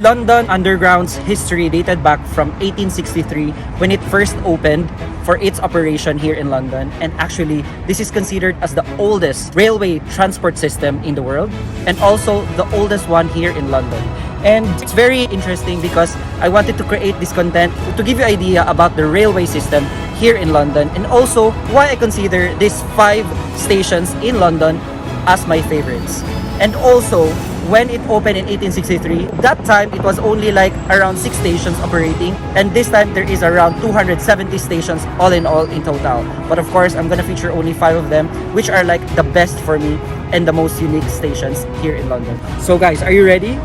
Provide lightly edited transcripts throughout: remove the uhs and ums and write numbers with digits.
London Underground's history dated back from 1863 when it first opened for its operation here in London, and actually this is considered as the oldest railway transport system in the world and also the oldest one here in London. And it's very interesting because I wanted to create this content to give you idea about the railway system here in London and also why I consider these 5 stations in London as my favorites. And also, when it opened in 1863, that time it was only like around 6 stations operating, and this time there is around 270 stations all in total. But of course, I'm gonna feature only 5 of them, which are like the best for me and the most unique stations here in London. So guys, are you ready?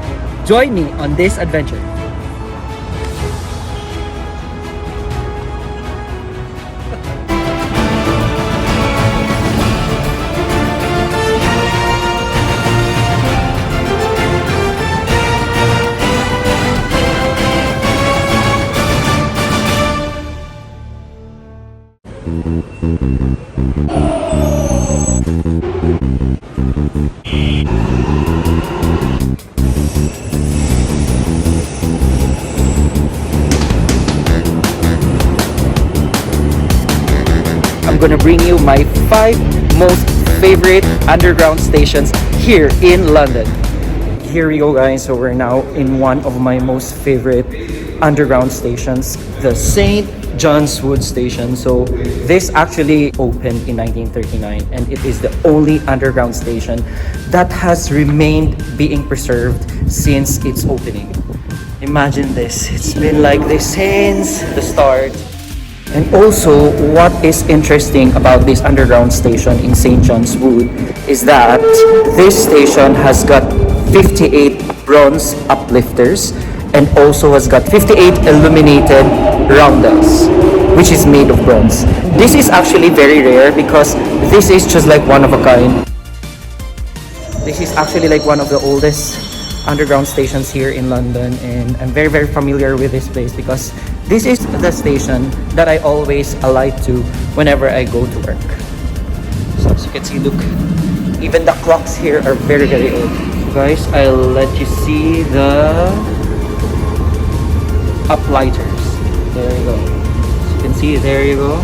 Join me on this adventure. I'm gonna bring you my 5 most favorite underground stations here in London. Here we go guys, so we're now in one of my most favorite underground stations, the St. John's Wood Station. So this actually opened in 1939 and it is the only underground station that has remained being preserved since its opening. Imagine this, it's been like this since the start. And also, what is interesting about this underground station in St. John's Wood is that this station has got 58 bronze uplifters and also has got 58 illuminated roundels, which is made of bronze. This is actually very rare because this is just like one of a kind. This is actually like one of the oldest underground stations here in London, and I'm very familiar with this place because this is the station that I always alight to whenever I go to work. So as you can see, look, even the clocks here are very old. Guys, I'll let you see the uplighters. There you go. As you can see, there you go,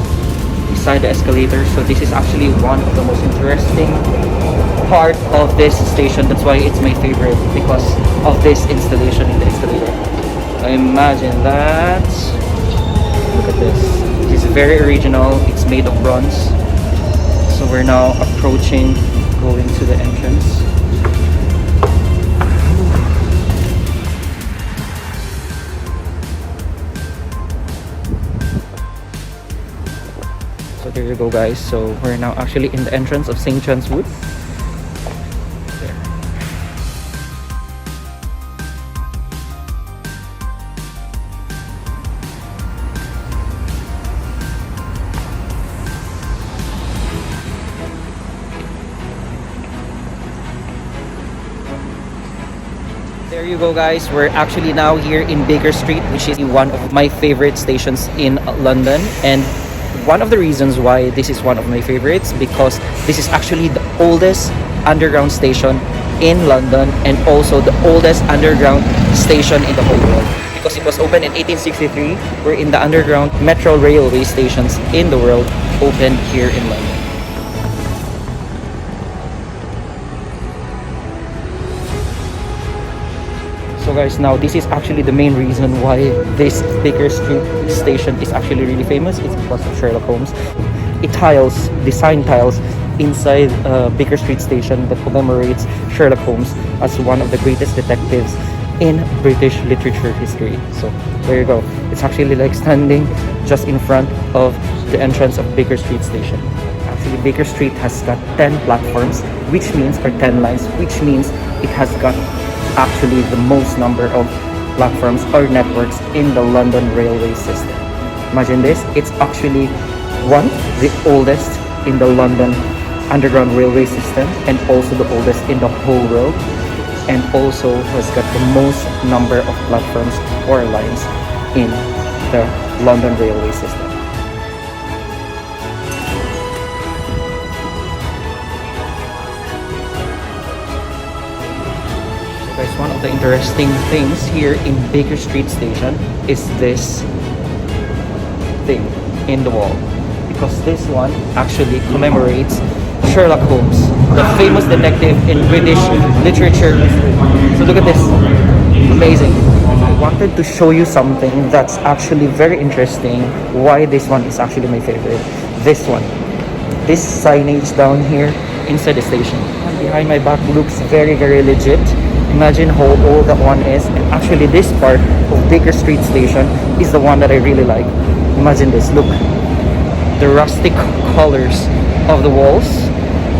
beside the escalator. So this is actually one of the most interesting part of this station. That's why it's my favorite, because of this installation in the escalator. Imagine that. Look at this. It's very original. It's made of bronze. So we're now approaching, going to the entrance. So there you go guys. So we're now actually in the entrance of St. John's Wood. There you go guys, we're actually now here in Baker Street, which is one of my favorite stations in London. And one of the reasons why this is one of my favorites, because this is actually the oldest underground station in London and also the oldest underground station in the whole world. Because it was opened in 1863, we're in the underground metro railway stations in the world opened here in London. So guys, now this is actually the main reason why this Baker Street station is actually really famous. It's because of Sherlock Holmes. Design tiles inside Baker Street station that commemorates Sherlock Holmes as one of the greatest detectives in British literature history. So there you go. It's actually like standing just in front of the entrance of Baker Street station. Actually, Baker Street has got 10 platforms, which means, or 10 lines, which means it has got actually the most number of platforms or networks in the London railway system. Imagine this, it's actually the oldest in the London underground railway system and also the oldest in the whole world, and also has got the most number of platforms or lines in the London railway system. Guys, one of of the interesting things here in Baker Street Station is this thing in the wall, because this one actually commemorates Sherlock Holmes, the famous detective in British literature. So look at this, amazing. I wanted to show you something that's actually very interesting, why this one is actually my favorite. This one, this signage down here inside the station, and behind my back looks very legit. Imagine how old that one is, and actually this part of Baker Street Station is the one that I really like. Imagine this, look, the rustic colors of the walls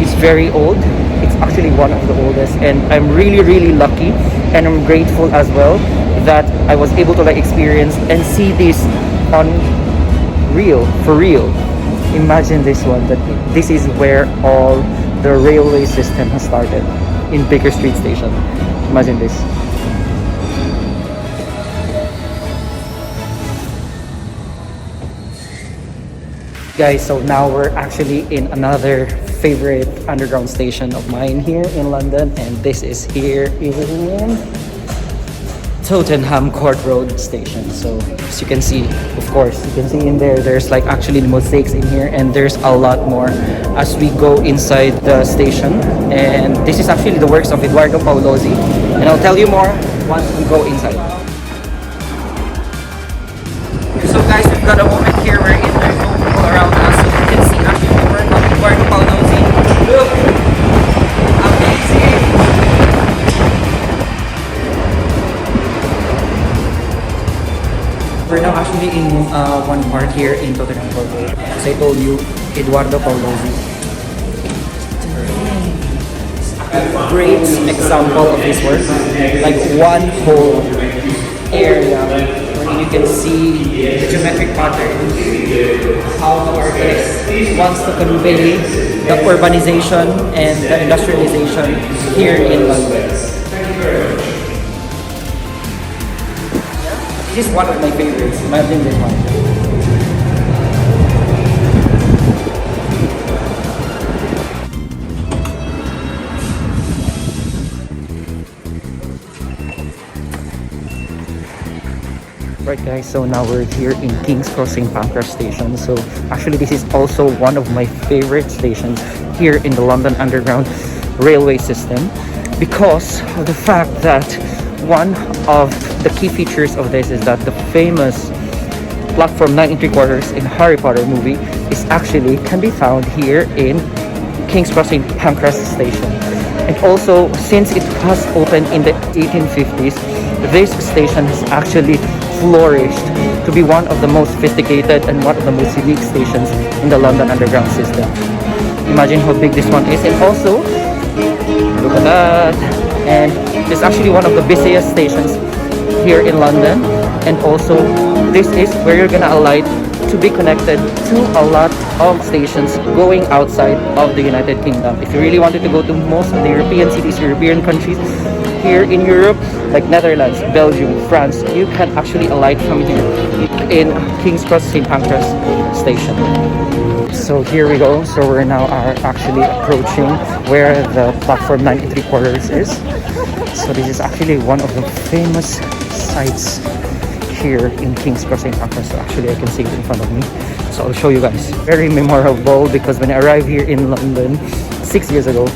is very old. It's actually one of the oldest, and I'm really lucky, and I'm grateful as well that I was able to like experience and see this on for real. Imagine this one, that this is where all the railway system has started, in Baker Street Station. Imagine this. Guys, so now we're actually in another favorite underground station of mine here in London, and this is here in Tottenham Court Road Station. So as you can see, of course, you can see in there, there's like actually the mosaics in here, and there's a lot more as we go inside the station. And this is actually the works of Eduardo Paolozzi, and I'll tell you more once we go inside. So guys, we've got a moment here where there's no people around us. So you can see actually the work of Eduardo Paolozzi. Look! Amazing! We're now actually in one part here in Tottenham Court Road. As I told you, Eduardo Paolozzi. A great example of his work. Like one whole area where you can see the geometric patterns, how the artist wants to convey the urbanization and the industrialization here in London. This is one of my favorites. Imagine this one. Right guys, so now we're here in King's Cross St. Pancras Station. So actually this is also one of my favorite stations here in the London Underground railway system, because of the fact that one of the key features of this is that the famous platform 9 3/4 in Harry Potter movie is actually can be found here in King's Cross St. Pancras Station. And also, since it was opened in the 1850s, this station has actually flourished to be one of the most sophisticated and one of the most unique stations in the London Underground system. Imagine how big this one is, and also look at that. And it's actually one of the busiest stations here in London, and also this is where you're gonna alight to be connected to a lot of stations going outside of the United Kingdom. If you really wanted to go to most of the European cities, European countries here in Europe, like Netherlands, Belgium, France, you can actually alight from here in King's Cross St. Pancras Station. So here we go. So we're now actually approaching where the platform 9 3/4 is. So this is actually one of the famous sites here in King's Cross St. Pancras. So actually I can see it in front of me. So I'll show you guys. Very memorable, because when I arrived here in London 6 years ago,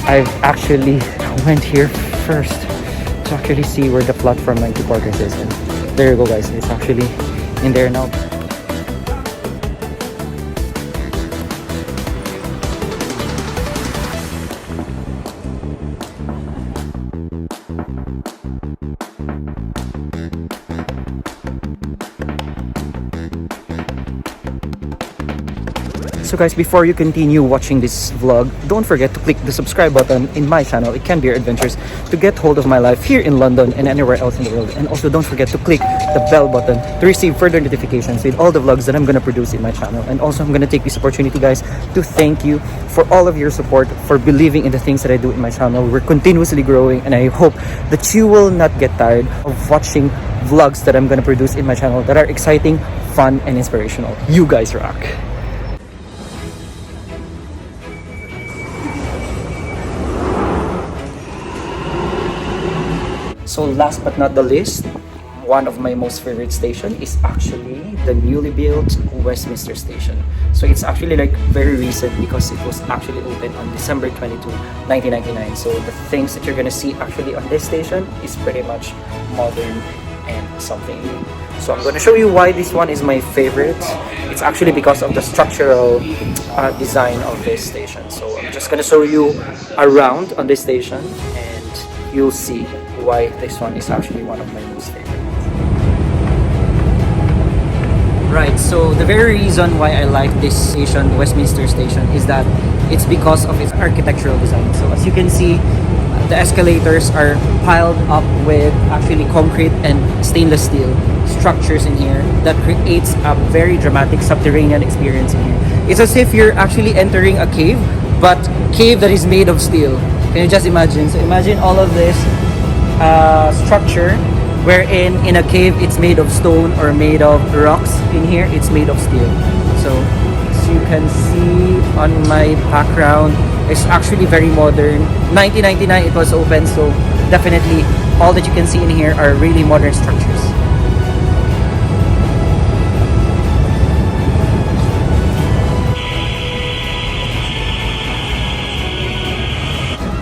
I've actually went here first to actually see where the platform 9 3/4 is. And there you go guys, it's actually in there now. So guys, before you continue watching this vlog, don't forget to click the subscribe button in my channel, itKENbeyouradventures, to get hold of my life here in London and anywhere else in the world. And also don't forget to click the bell button to receive further notifications with all the vlogs that I'm going to produce in my channel. And also I'm going to take this opportunity guys to thank you for all of your support, for believing in the things that I do in my channel. We're continuously growing, and I hope that you will not get tired of watching vlogs that I'm going to produce in my channel that are exciting, fun, and inspirational. You guys rock! So last but not the least, one of my most favorite station is actually the newly built Westminster Station. So it's actually like very recent because it was actually opened on December 22, 1999. So the things that you're gonna see actually on this station is pretty much modern and something new. So I'm gonna show you why this one is my favorite. It's actually because of the structural design of this station. So I'm just gonna show you around on this station and you'll see why this one is actually one of my most favorite. Right, so the very reason why I like this station, Westminster Station, is that it's because of its architectural design. So as you can see, the escalators are piled up with actually concrete and stainless steel structures in here that creates a very dramatic subterranean experience in here. It's as if you're actually entering a cave, but cave that is made of steel. Can you just imagine? So imagine all of this structure wherein in a cave it's made of stone or made of rocks. In here it's made of steel. So as you can see on my background, it's actually very modern. 1999 it was open, so definitely all that you can see in here are really modern structures.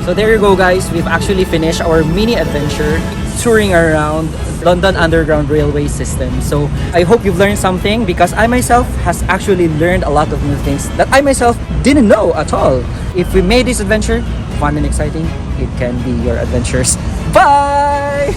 So there you go guys, we've actually finished our mini adventure touring around London Underground Railway system. So I hope you've learned something because I myself has actually learned a lot of new things that I myself didn't know at all. If we made this adventure fun and exciting, it can be your adventures. Bye!